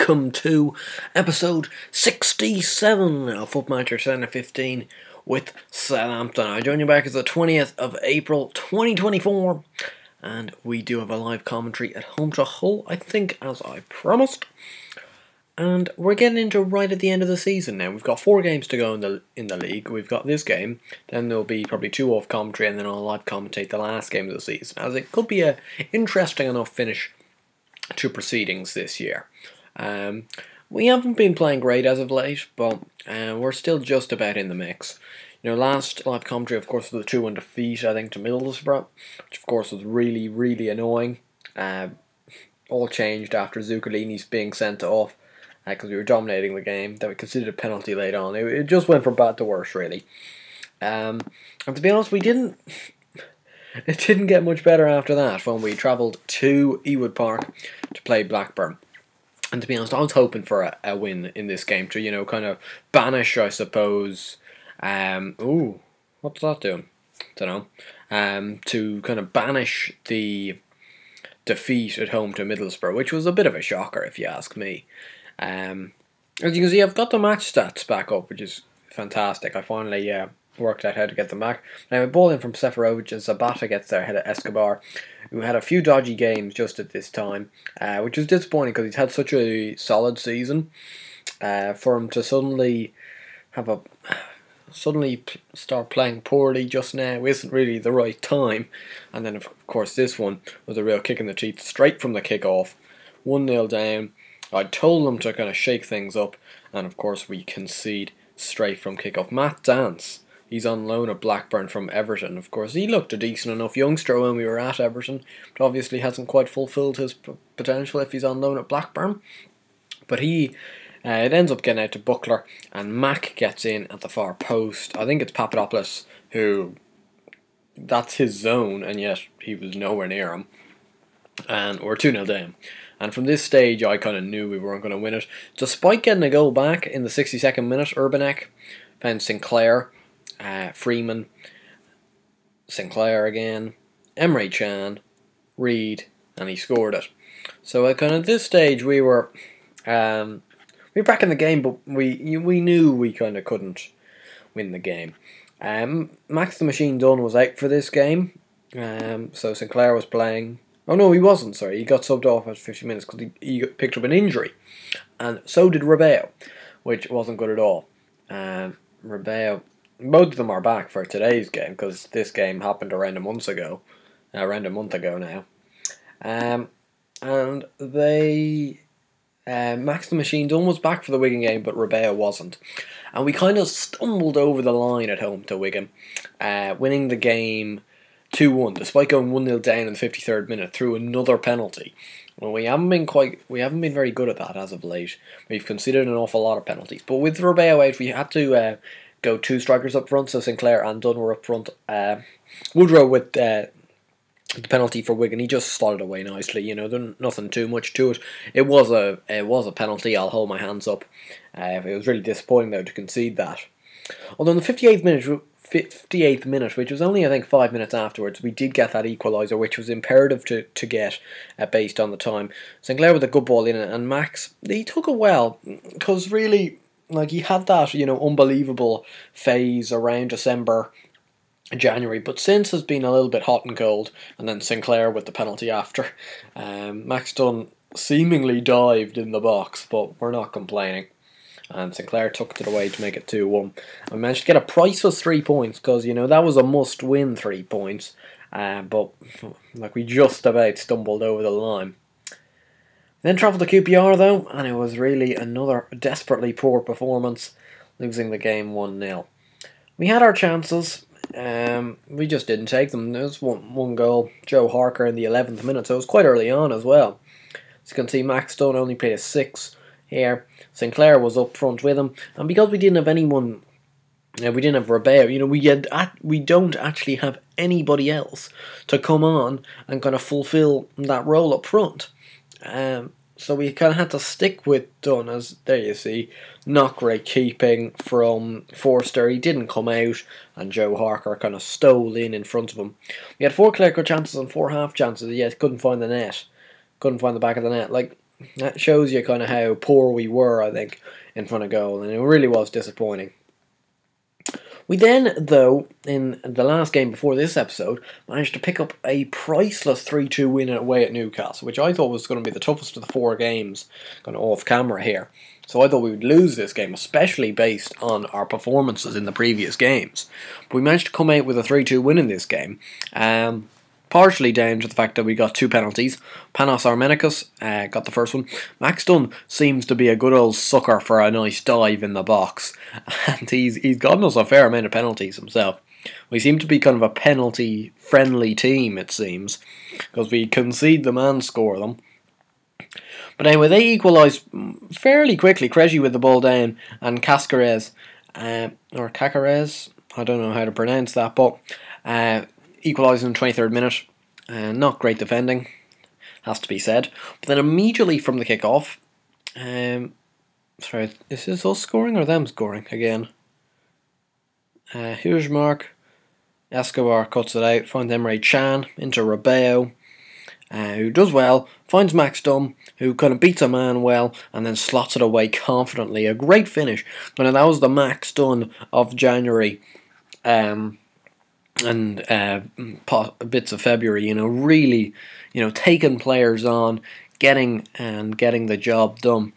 welcome to episode 67 of Foot Manager 715 with Southampton. I join you back as the 20th of April 2024, and we do have a live commentary at home to Hull, I think, as I promised. And we're getting into right at the end of the season now. We've got 4 games to go in the league. We've got this game, then there'll be probably 2 off commentary, and then I'll live commentate the last game of the season, as it could be a interesting enough finish to proceedings this year. We haven't been playing great as of late, but we're still just about in the mix. You know, last live commentary, of course, was a 2-1 defeat, I think, to Middlesbrough, which of course was really, really annoying. All changed after Zuccolini's being sent off because we were dominating the game. Then we considered a penalty late on. It just went from bad to worse, really. And to be honest, it didn't get much better after that when we travelled to Ewood Park to play Blackburn. And to be honest, I was hoping for a win in this game to, you know, kind of banish, I suppose. Ooh, what's that doing? Don't know. To kind of banish the defeat at home to Middlesbrough, which was a bit of a shocker, if you ask me. As you can see, I've got the match stats back up, which is fantastic. I finally worked out how to get them back. Now, a ball in from Seferovic and Zabata gets there ahead of Escobar, who had a few dodgy games just at this time, which was disappointing because he's had such a solid season. For him to suddenly start playing poorly just now isn't really the right time. And then, of course, this one was a real kick in the teeth straight from the kick-off. 1-0 down. I told them to kind of shake things up, and of course we concede straight from kick-off. Matt Dance, he's on loan at Blackburn from Everton. Of course, he looked a decent enough youngster when we were at Everton, but obviously hasn't quite fulfilled his potential if he's on loan at Blackburn. But it ends up getting out to Buckler, and Mack gets in at the far post. I think it's Papadopoulos who, that's his zone, and yet he was nowhere near him. And we're 2-0 down. And from this stage, I kind of knew we weren't going to win it. Despite getting a goal back in the 62nd minute, Urbanek found Sinclair, Freeman, Sinclair again, Emre Can, Reed, and he scored it. So at kind of this stage, we were back in the game, but we knew we kind of couldn't win the game. Max the Machine Dunn was out for this game, so Sinclair was playing. Oh no, he wasn't, sorry. He got subbed off after 50 minutes because he picked up an injury. And so did Rebeo, which wasn't good at all. Rebeo, both of them are back for today's game because this game happened around a month ago now. And Max the Machine Dunn was back for the Wigan game, but Rebeo wasn't. And we kind of stumbled over the line at home to Wigan, winning the game 2-1, despite going 1-0 down in the 53rd minute through another penalty. Well, we haven't been very good at that as of late. We've considered an awful lot of penalties, but with Rebeo out, we had to go 2 strikers up front. So Sinclair and Dunn were up front. Woodrow with the penalty for Wigan, he just slotted away nicely. You know, there's nothing too much to it. It was a penalty. I'll hold my hands up. It was really disappointing though to concede that. Although in the 58th minute, which was only I think 5 minutes afterwards, we did get that equaliser, which was imperative to get based on the time. Sinclair with a good ball in it, and Max, he took it well, because really, like, he had that, you know, unbelievable phase around December, January, but since has been a little bit hot and cold, and then Sinclair with the penalty after. Max Dunn seemingly dived in the box, but we're not complaining. And Sinclair took it away to make it 2-1. I managed to get a priceless 3 points because, you know, that was a must-win 3 points. But like we just about stumbled over the line. Then travelled to QPR though, and it was really another desperately poor performance, losing the game 1-0. We had our chances. We just didn't take them. There was one goal, Joe Harker in the 11th minute, so it was quite early on as well. As you can see, Max Dunn only played a 6 here. Sinclair was up front with him, and because we didn't have anyone, we didn't have Rebeo, you know, we don't actually have anybody else to come on and kind of fulfill that role up front. So we kind of had to stick with Dunn, as there you see, not great keeping from Forster. He didn't come out, and Joe Harker kind of stole in front of him. We had 4 clear-cut chances and 4 half chances, yet couldn't find the net, couldn't find the back of the net. Like, That shows you kind of how poor we were, I think, in front of goal, and it really was disappointing. We then, though, in the last game before this episode, managed to pick up a priceless 3-2 win away at Newcastle, which I thought was going to be the toughest of the 4 games, kind of off camera here. So I thought we would lose this game, especially based on our performances in the previous games. But we managed to come out with a 3-2 win in this game. Partially down to the fact that we got 2 penalties. Panos Armenicus got the first one. Max Dunn seems to be a good old sucker for a nice dive in the box, and he's gotten us a fair amount of penalties himself. We seem to be kind of a penalty-friendly team, it seems, because we concede them and score them. But anyway, they equalised fairly quickly. Krejci with the ball down, and Cascarez, or Cacarez, I don't know how to pronounce that, but equalised in the 23rd minute. Not great defending, has to be said. But then immediately from the kick-off, sorry, is this us scoring or them scoring again? Hujmark, Escobar cuts it out, finds Emre Can into Rabeo, who does well, finds Max Dunn, who kind of beats a man well, and then slots it away confidently. A great finish. And that was the Max Dunn of January. And bits of February, really, taking players on, getting the job done.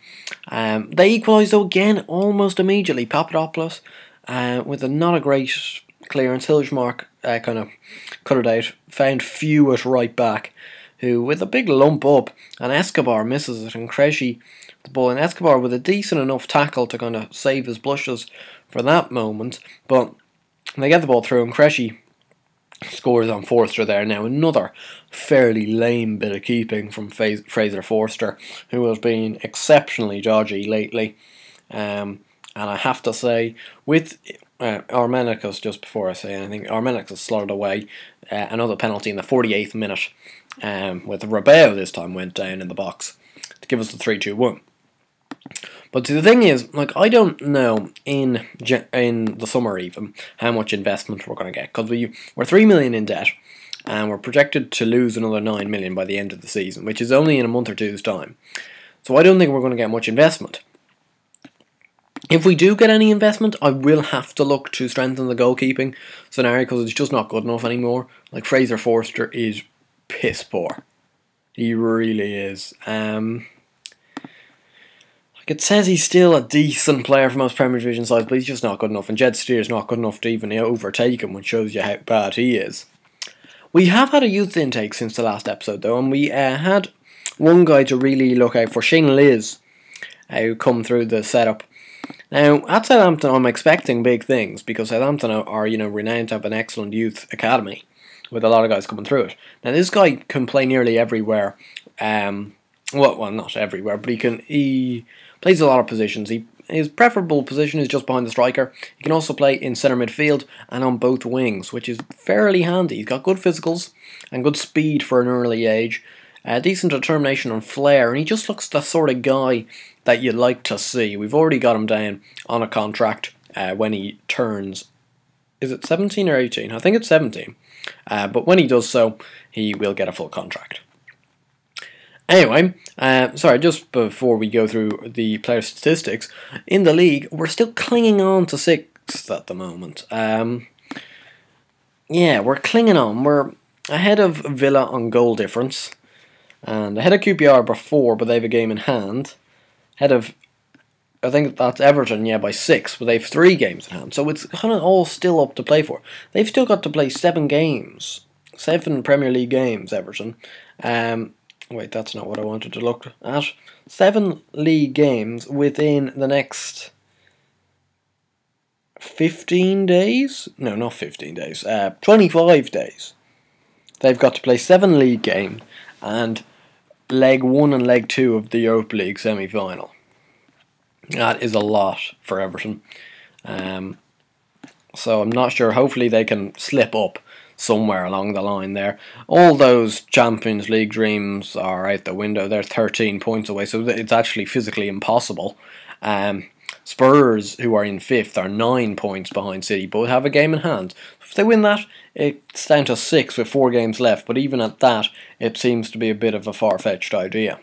They equalised though again almost immediately. Papadopoulos with not a great clearance. Hillsmark kind of cut it out, found Few at right back, who with a big lump up, and Escobar misses it, and Krejci the ball, and Escobar with a decent enough tackle to kind of save his blushes for that moment, but they get the ball through, and Krejci scores on Forster there. Now another fairly lame bit of keeping from Fraser Forster, who has been exceptionally dodgy lately, and I have to say, with Armenicus, just before I say anything, Armenicus slotted away another penalty in the 48th minute, with Rabeo this time went down in the box to give us the 3-2-1. But the thing is, I don't know in the summer even how much investment we're going to get, because we're 3 million in debt, and we're projected to lose another 9 million by the end of the season, which is only in a month or two's time. So I don't think we're going to get much investment. If we do get any investment, I will have to look to strengthen the goalkeeping scenario, because it's just not good enough anymore. Fraser Forster is piss poor. He really is. It says he's still a decent player for most Premier Division sides, but he's just not good enough. And Jed Steer's not good enough to even overtake him, which shows you how bad he is. We have had a youth intake since the last episode, though, and we had one guy to really look out for, Shane Liz, who come through the setup. Now, at Southampton, I'm expecting big things, because Southampton are renowned to have an excellent youth academy, with a lot of guys coming through it. Now, this guy can play nearly everywhere. Well, not everywhere, but he plays a lot of positions. His preferable position is just behind the striker. He can also play in centre midfield and on both wings, which is fairly handy. He's got good physicals and good speed for an early age. Decent determination and flair, and he just looks the sort of guy that you'd like to see. We've already got him down on a contract when he turns, is it 17 or 18? I think it's 17. But when he does so, he will get a full contract. Anyway, sorry, just before we go through the player statistics, in the league, we're still clinging on to 6th at the moment. Yeah, we're clinging on. We're ahead of Villa on goal difference, and ahead of QPR by 4, but they have a game in hand. Ahead of, I think that's Everton, yeah, by 6, but they have 3 games in hand. So it's kind of all still up to play for. They've still got to play 7 games. 7 Premier League games, Everton. Wait, that's not what I wanted to look at. 7 league games within the next 15 days? No, not 15 days. 25 days. They've got to play 7 league games and leg 1 and leg 2 of the Europa League semi-final. That is a lot for Everton. So I'm not sure. Hopefully they can slip up somewhere along the line there. All those Champions League dreams are out the window. They're 13 points away, so it's actually physically impossible. Spurs, who are in 5th, are 9 points behind City, but have a game in hand. If they win that, it's down to 6 with 4 games left, but even at that, it seems to be a bit of a far-fetched idea.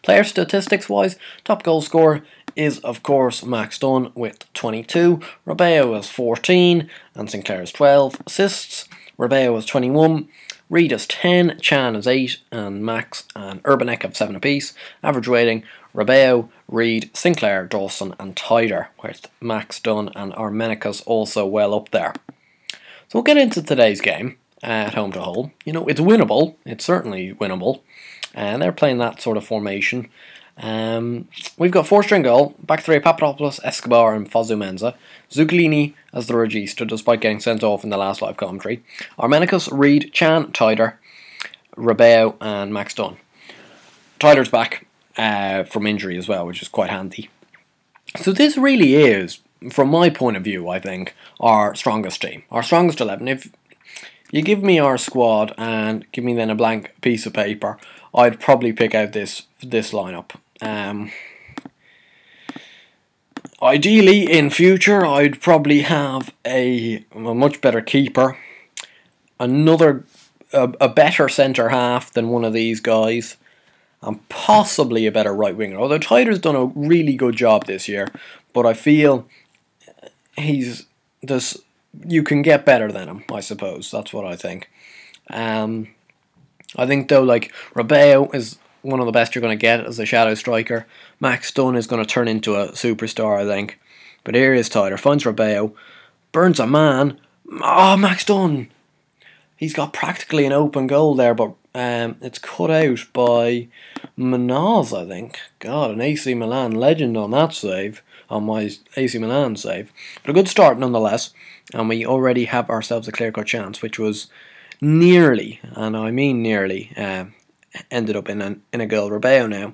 Player statistics wise, top goal scorer is of course Max Dunn with 22, Rebeo has 14 and Sinclair has 12. Assists, Rebeo has 21, Reid has 10, Chan has 8 and Max and Urbanek have 7 apiece. Average rating, Rebeo, Reid, Sinclair, Dawson and Tyder, with Max Dunn and Armenicus also well up there. So we'll get into today's game at home to Hull. You know, it's winnable, it's certainly winnable. And they're playing that sort of formation. We've got 4-string goal, back three, Papadopoulos, Escobar and Fosu Mensah. Zuccolini as the regista, despite getting sent off in the last live commentary. Armenicus, Reid, Chan, Tyder, Rebeo and Max Dunn. Tyder's back from injury as well, which is quite handy. So this really is, from my point of view, I think, our strongest team. Our strongest 11. If you give me our squad and give me then a blank piece of paper, I'd probably pick out this lineup. Ideally, in future, I'd probably have a much better keeper, a better centre half than one of these guys, and possibly a better right winger. Although Tyder's done a really good job this year, but I feel you can get better than him. I suppose that's what I think. I think though, like, Rebeo is one of the best you're going to get as a shadow striker. Max Dunn is going to turn into a superstar, I think. But here is Tyler, finds Rebeo, burns a man. Oh, Max Dunn! He's got practically an open goal there, but it's cut out by Manoz, I think. God, an AC Milan legend on that save, on my AC Milan save. But a good start nonetheless, and we already have ourselves a clear-cut chance, which was nearly, and I mean nearly, ended up in a goal. Rebeo now.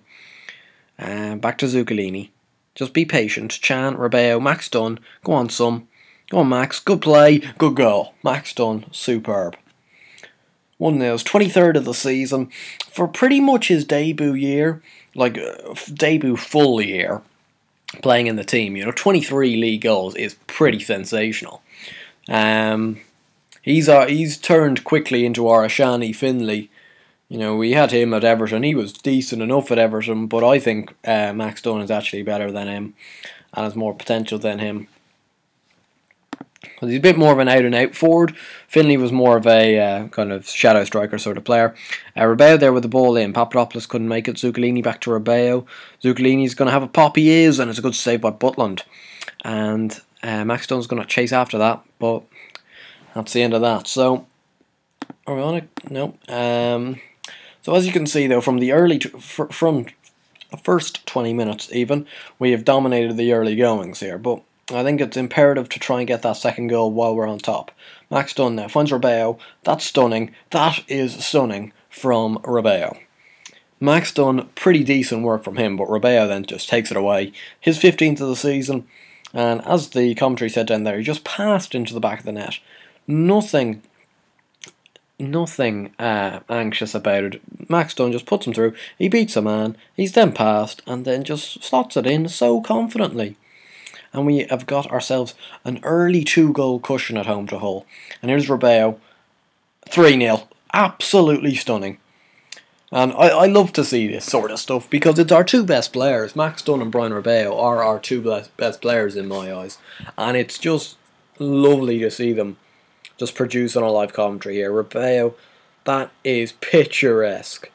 Back to Zuccolini. Just be patient. Chan, Rebeo, Max Dunn. Go on, son. Go on, Max. Good play. Good goal. Max Dunn. Superb. 1-0. 23rd of the season. For pretty much his debut year, like debut full year, playing in the team, 23 league goals is pretty sensational. He's turned quickly into our Ashani Finlay. We had him at Everton. He was decent enough at Everton, but I think Max Dunn is actually better than him and has more potential than him. He's a bit more of an out-and-out forward. Finlay was more of a kind of shadow striker sort of player. Rebeo there with the ball in. Papadopoulos couldn't make it. Zuccolini back to Rebeo. Zuccolini's going to have a pop. He is, and it's a good save by Butland. And Max Dunn's going to chase after that, but that's the end of that. So, are we on it? No. So as you can see though, from the first 20 minutes even, we have dominated the early goings here. But I think it's imperative to try and get that second goal while we're on top. Max Dunn now finds Rebeo. That's stunning. That is stunning from Rebeo. Max Dunn, pretty decent work from him, but Rebeo then just takes it away. His 15th of the season, and as the commentary said down there, he just passed into the back of the net. Nothing anxious about it. Max Dunn just puts him through. He beats a man. He's then passed and then just slots it in so confidently. And we have got ourselves an early 2-goal cushion at home to Hull. And here's Rebeo. 3-0. Absolutely stunning. And I love to see this sort of stuff because it's our two best players. Max Dunn and Brian Rebeo are our two best players in my eyes. And it's just lovely to see them just produce on a live commentary here. Rebeo, that is picturesque.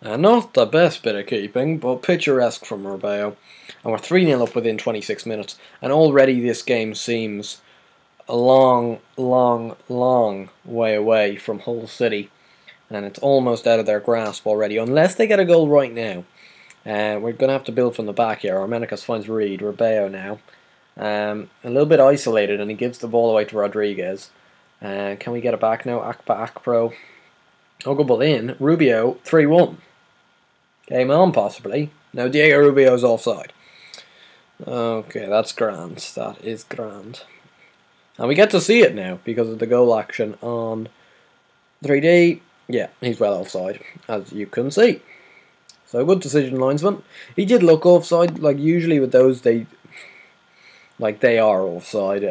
Not the best bit of keeping, but picturesque from Rebeo. And we're 3-0 up within 26 minutes. And already this game seems a long, long, long way away from Hull City. And it's almost out of their grasp already, unless they get a goal right now. We're going to have to build from the back here. Armenicus finds Reid. Rebeo now. A little bit isolated, and he gives the ball away to Rodriguez. Can we get it back now? Akpro. Oh, good ball in. Rubio, 3-1. Game on, possibly. Now Diego Rubio's offside. Okay, that's grand. That is grand. And we get to see it now because of the goal action on 3D. Yeah, he's well offside, as you can see. So good decision, linesman. He did look offside. Like usually with those, they are offside.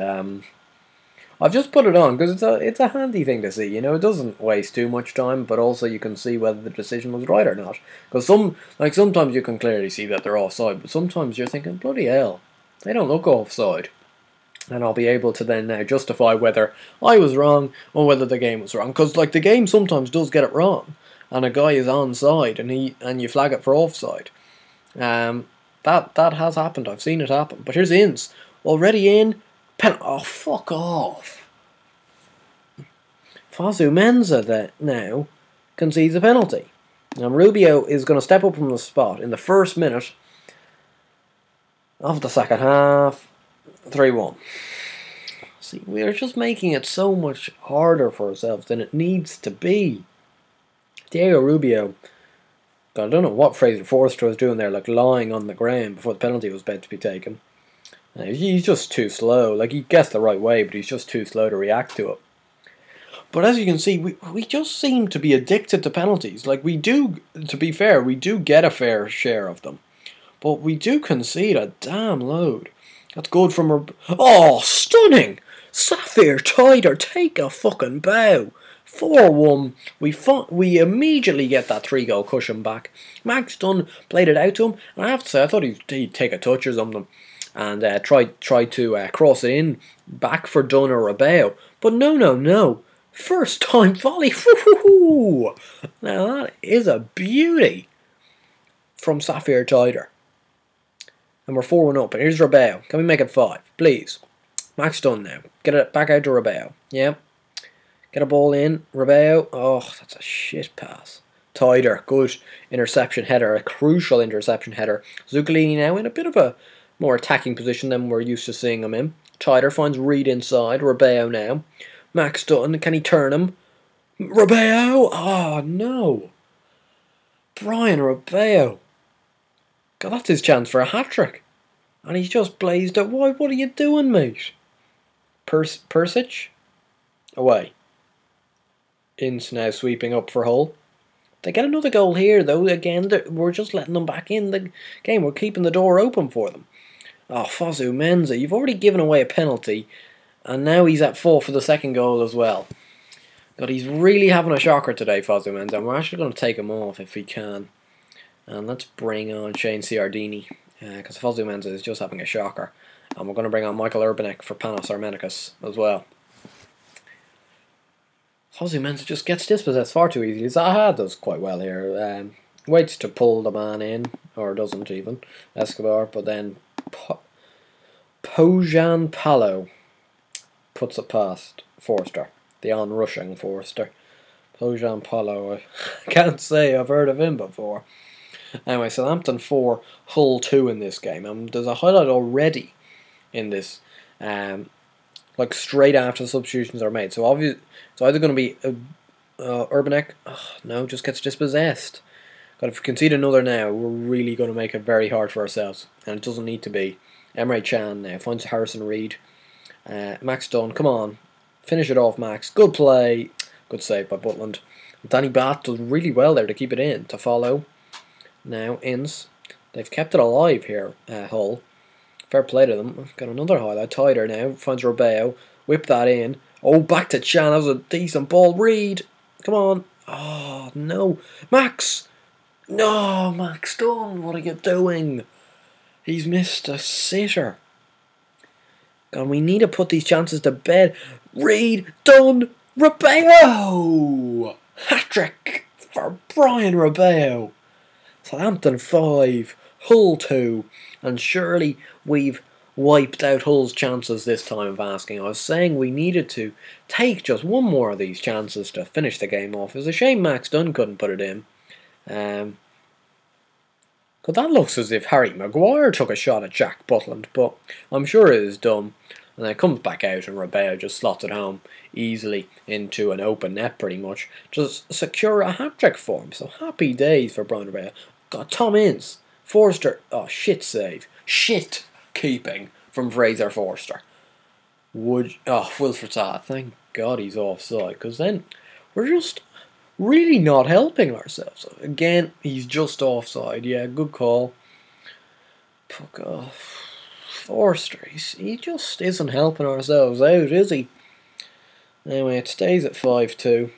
I've just put it on because it's a handy thing to see. You know, it doesn't waste too much time, but also you can see whether the decision was right or not. Because sometimes you can clearly see that they're offside, but sometimes you're thinking, bloody hell, they don't look offside. And I'll be able to then now justify whether I was wrong or whether the game was wrong. Because like the game sometimes does get it wrong, and a guy is onside and you flag it for offside. That has happened. I've seen it happen. But here's Ince already in. Oh, fuck off. Fosu Mensah that now concedes a penalty. And Rubio is going to step up from the spot in the first minute of the second half. 3-1. See, we're just making it so much harder for ourselves than it needs to be. Diego Rubio, I don't know what Fraser Forster was doing there, like lying on the ground before the penalty was about to be taken. He's just too slow. Like, he guessed the right way, but he's just too slow to react to it. But as you can see, we just seem to be addicted to penalties. Like, we do, to be fair, we do get a fair share of them. But we do concede a damn load. That's good from her. Oh, stunning! Sapphire Tider, take a fucking bow. 4-1. We immediately get that 3-goal cushion back. Max Dunn played it out to him, and I have to say, I thought he'd take a touch or something and try to cross it in back for Dunn or Rabeo. But no. First time volley. Woo-hoo-hoo. Now that is a beauty from Sapphire Tider. And we're 4-1 up. And here's Rabeo. Can we make it 5, please? Max Dunn now. Get it back out to Rabeo. Yeah. Get a ball in. Rabeo. Oh, that's a shit pass. Tider. Good interception header. A crucial interception header. Zuccolini now in a bit of a more attacking position than we're used to seeing him in. Tider finds Reed inside. Rabeo now. Max Dunn. Can he turn him? Rabeo. Oh, no. Brian Rabeo. God, that's his chance for a hat-trick. And he's just blazed it. Why? What are you doing, mate? Persic? Away. Ince now sweeping up for Hull. They get another goal here, though. Again, we're just letting them back in the game. We're keeping the door open for them. Oh, Fosu Mensah, you've already given away a penalty. And now he's at fault for the second goal as well. God, he's really having a shocker today, Fosu Mensah. And we're actually going to take him off if we can. And let's bring on Shane Ciardini, because Fosu Mensah is just having a shocker. And we're going to bring on Michael Urbanek for Panos Armenicus as well. Fosu Mensah just gets dispossessed far too easily. Zaha does quite well here. Waits to pull the man in, or doesn't even, Escobar. But then Pojan Palo puts it past Forster, the on-rushing Forster. Pojan Palo, I can't say I've heard of him before. Anyway, Southampton 4, Hull 2 in this game. There's a highlight already in this, like straight after the substitutions are made. So obviously, it's either going to be Urbanek. Oh, no, just gets dispossessed. But if we concede another now, we're really going to make it very hard for ourselves, and it doesn't need to be. Emre Can now finds Harrison Reed. Max Dunn, come on, finish it off, Max. Good play, good save by Butland. Danny Bath does really well there to keep it in. To follow. Now, Ince. They've kept it alive here, Hull. Fair play to them. Got another highlight. Tider now. Finds Rabeo. Whip that in. Oh, back to Chan. That was a decent ball. Reed. Come on. Oh, no. Max. No, Max Dunn. What are you doing? He's missed a sitter. God, we need to put these chances to bed. Reed. Dunn. Rabeo. Hat-trick for Brian Rabeo. Southampton 5, Hull 2, and surely we've wiped out Hull's chances this time of asking. I was saying we needed to take just one more of these chances to finish the game off. It was a shame Max Dunn couldn't put it in. Because that looks as if Harry Maguire took a shot at Jack Butland, but I'm sure it is dumb. And then it comes back out and Rabeo just slots it home easily into an open net pretty much. Just secure a hat-trick for him. So happy days for Brian Rabeo. Got Tom Ince. Forster. Oh, shit save. Shit keeping from Fraser Forster. Wilfred Zaha. Thank God he's offside. Because then we're just really not helping ourselves. Again, he's just offside. Yeah, good call. Fuck off. Forster, he just isn't helping ourselves out, is he? Anyway, it stays at 5-2.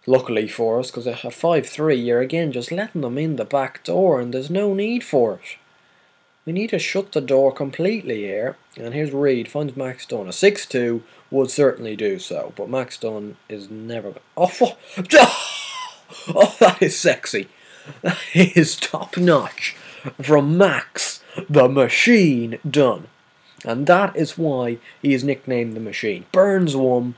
Luckily for us, because at 5-3, you're again just letting them in the back door, and there's no need for it. We need to shut the door completely here. And here's Reed, finds Max Dunn. A 6-2 would certainly do so, but Max Dunn is never... Oh, oh, that is sexy. That is top notch from Max the Machine Dunn. And that is why he is nicknamed the Machine. Burns 1.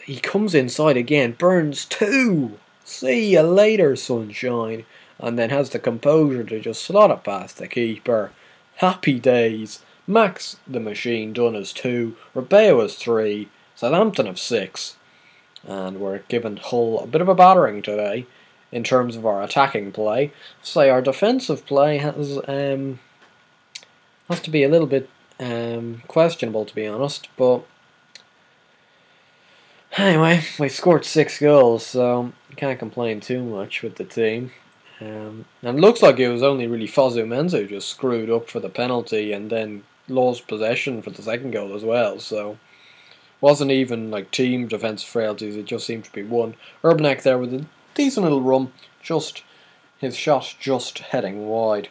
He comes inside again. Burns 2. See you later, sunshine. And then has the composure to just slot it past the keeper. Happy days. Max the Machine Dunn is 2. Rebeo is 3. Southampton have 6. And we're giving Hull a bit of a battering today in terms of our attacking play. Say our defensive play has to be a little bit questionable, to be honest, but anyway, we scored 6 goals, so can't complain too much with the team. And it looks like it was only really Fosu Mensah who just screwed up for the penalty and then lost possession for the second goal as well, so wasn't even like team defensive frailties, it just seemed to be one. Urbanek there with a decent little run, just his shot just heading wide.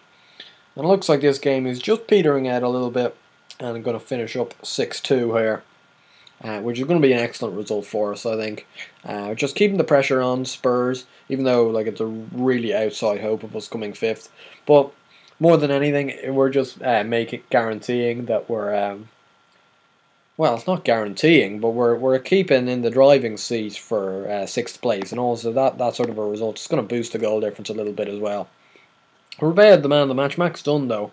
And it looks like this game is just petering out a little bit and going to finish up 6-2 here, which is going to be an excellent result for us, I think. Just keeping the pressure on Spurs, even though like it's a really outside hope of us coming 5th. But more than anything, we're just guaranteeing that we're... well, it's not guaranteeing, but we're keeping in the driving seat for 6th place, and also that sort of a result is going to boost the goal difference a little bit as well. Rebeo, the man of the match. Max Dunn, though,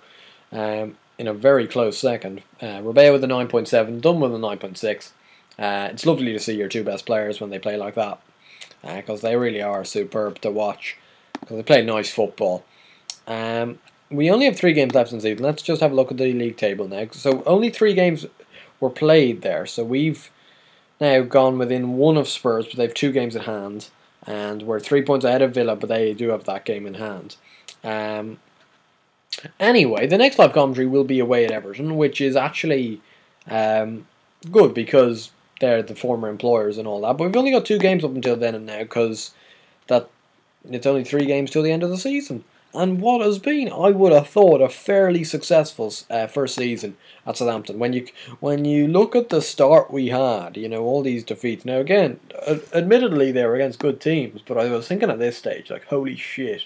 in a very close second. Rebeo with a 9.7, Dunn with a 9.6. It's lovely to see your 2 best players when they play like that, because they really are superb to watch, because they play nice football. We only have 3 games left in the season. Let's just have a look at the league table now. So only 3 games were played there, so we've now gone within 1 of Spurs, but they have 2 games at hand, and we're 3 points ahead of Villa, but they do have that game in hand. Anyway, the next live commentary will be away at Everton, which is actually good because they're the former employers and all that. But we've only got 2 games up until then and now, because it's only 3 games till the end of the season. And what has been, I would have thought, a fairly successful first season at Southampton. When you look at the start we had, you know, all these defeats. Now again, admittedly they were against good teams, but I was thinking at this stage, like, holy shit,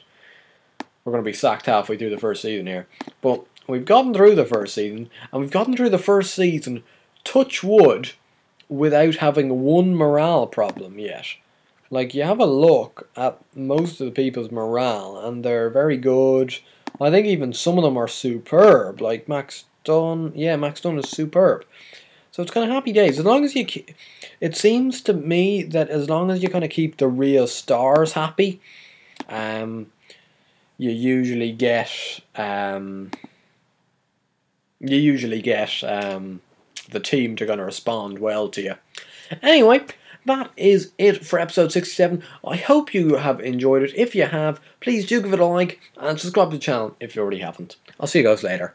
we're going to be sacked halfway through the first season here. But we've gotten through the first season, and we've gotten through the first season, touch wood, without having one morale problem yet. Like, you have a look at most of the people's morale, and they're very good. I think even some of them are superb. Like Max Dunn, yeah, Max Dunn is superb. So it's kind of happy days. As long as you, it seems to me that as long as you kind of keep the real stars happy, you usually get the team to kind of respond well to you. Anyway, that is it for episode 67. I hope you have enjoyed it. If you have, please do give it a like and subscribe to the channel if you already haven't. I'll see you guys later.